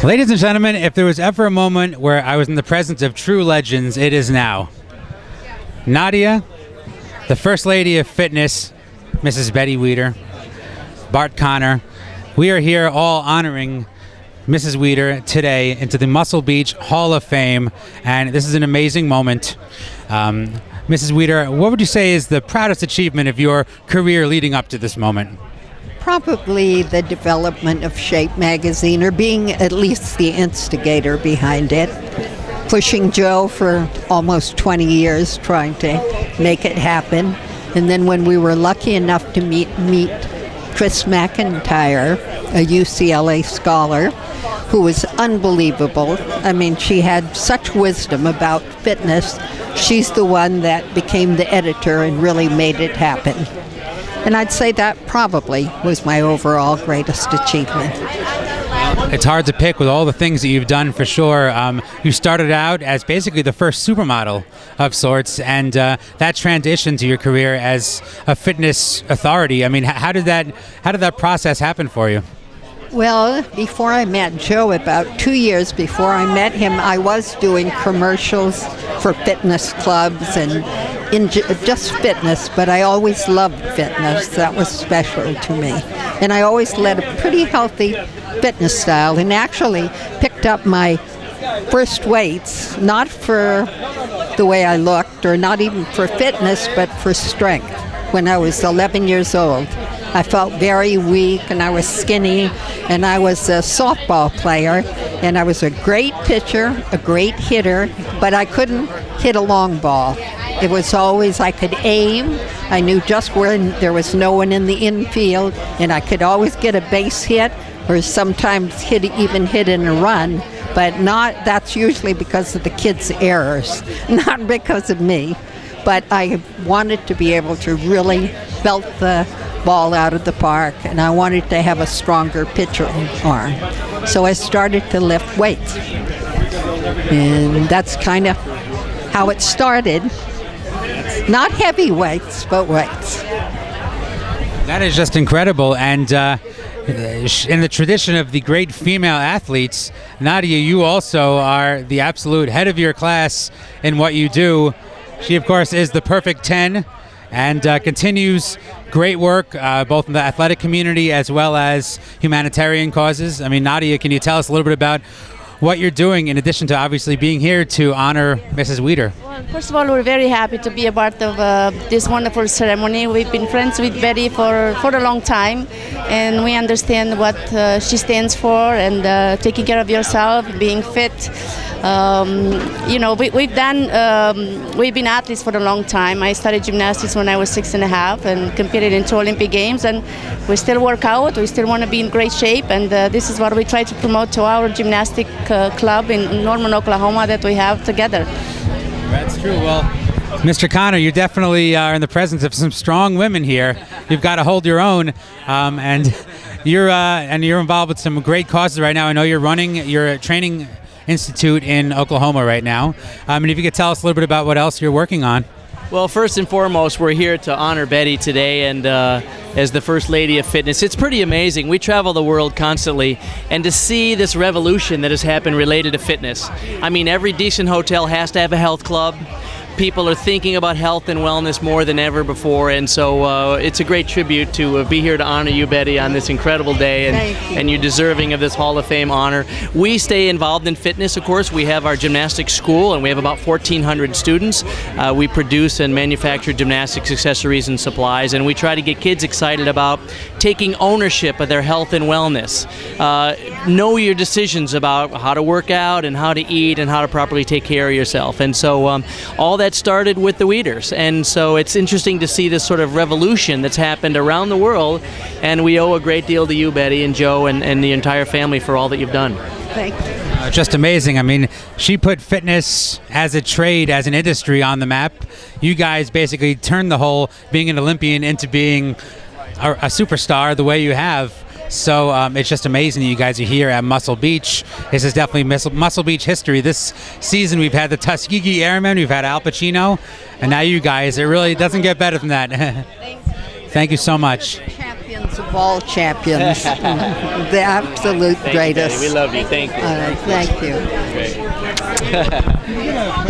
Ladies and gentlemen, if there was ever a moment where I was in the presence of true legends, it is now. Nadia, the First Lady of Fitness, Mrs. Betty Weider, Bart Connor. We are here all honoring Mrs. Weider today into the Muscle Beach Hall of Fame, and this is an amazing moment. Mrs. Weider, what would you say is the proudest achievement of your career leading up to this moment? Probably the development of Shape magazine, or being at least the instigator behind it. Pushing Joe for almost 20 years trying to make it happen. And then when we were lucky enough to meet Chris McIntyre, a UCLA scholar, who was unbelievable. I mean, she had such wisdom about fitness. She's the one that became the editor and really made it happen. And I'd say that probably was my overall greatest achievement. It's hard to pick with all the things that you've done, for sure. You started out as basically the first supermodel of sorts, and that transition to your career as a fitness authority. I mean, how did that process happen for you? Well, before I met Joe, about 2 years before I met him, I was doing commercials for fitness clubs and just fitness, but I always loved fitness. That was special to me. And I always led a pretty healthy fitness style, and actually picked up my first weights, not for the way I looked, or not even for fitness, but for strength, when I was 11 years old. I felt very weak, and I was skinny, and I was a softball player, and I was a great pitcher, a great hitter, but I couldn't hit a long ball. It was always, I could aim, I knew just where there was no one in the infield, and I could always get a base hit, or sometimes even hit in a run, but that's usually because of the kids' errors, not because of me. But I wanted to be able to really belt the ball out of the park, and I wanted to have a stronger pitching arm. So I started to lift weights. And that's kind of how it started. Not heavy weights, but weights. That is just incredible. And in the tradition of the great female athletes, Nadia, you also are the absolute head of your class in what you do. She, of course, is the perfect 10 and continues great work both in the athletic community as well as humanitarian causes. I mean, Nadia, can you tell us a little bit about what you're doing in addition to obviously being here to honor Mrs. Weider? Well, first of all, we're very happy to be a part of this wonderful ceremony. We've been friends with Betty for a long time, and we understand what she stands for, and taking care of yourself, being fit. We've been athletes for a long time. I started gymnastics when I was 6.5 and competed in 2 Olympic Games, and we still work out. We still want to be in great shape, and this is what we try to promote to our gymnastic club in Norman, Oklahoma, that we have together. That's true. Well, Mr. Connor, you definitely are in the presence of some strong women here. You've got to hold your own, and you're involved with some great causes right now. I know you're running your training institute in Oklahoma right now. And if you could tell us a little bit about what else you're working on. Well, first and foremost, we're here to honor Betty today, and as the First Lady of Fitness. It's pretty amazing. We travel the world constantly, and to see this revolution that has happened related to fitness. I mean, every decent hotel has to have a health club. People are thinking about health and wellness more than ever before, and so it's a great tribute to be here to honor you, Betty, on this incredible day, and you're deserving of this Hall of Fame honor. We stay involved in fitness, of course. We have our gymnastics school, and we have about 1,400 students. We produce and manufacture gymnastics accessories and supplies, and we try to get kids excited about taking ownership of their health and wellness. Know your decisions about how to work out and how to eat and how to properly take care of yourself. And so all that started with the Weiders, and so it's interesting to see this sort of revolution that's happened around the world, and we owe a great deal to you, Betty, and Joe, and the entire family for all that you've done. Thank you. Just amazing. I mean, she put fitness as a trade, as an industry on the map. You guys basically turned the whole being an Olympian into being a superstar the way you have. So it's just amazing that you guys are here at Muscle Beach. This is definitely Muscle Beach history. This season we've had the Tuskegee Airmen, we've had Al Pacino, and now you guys. It really doesn't get better than that. Thank you so much. Champions champions of all champions. The absolute Thank greatest. You, Betty. We love you. Thank you. Thank you. Great.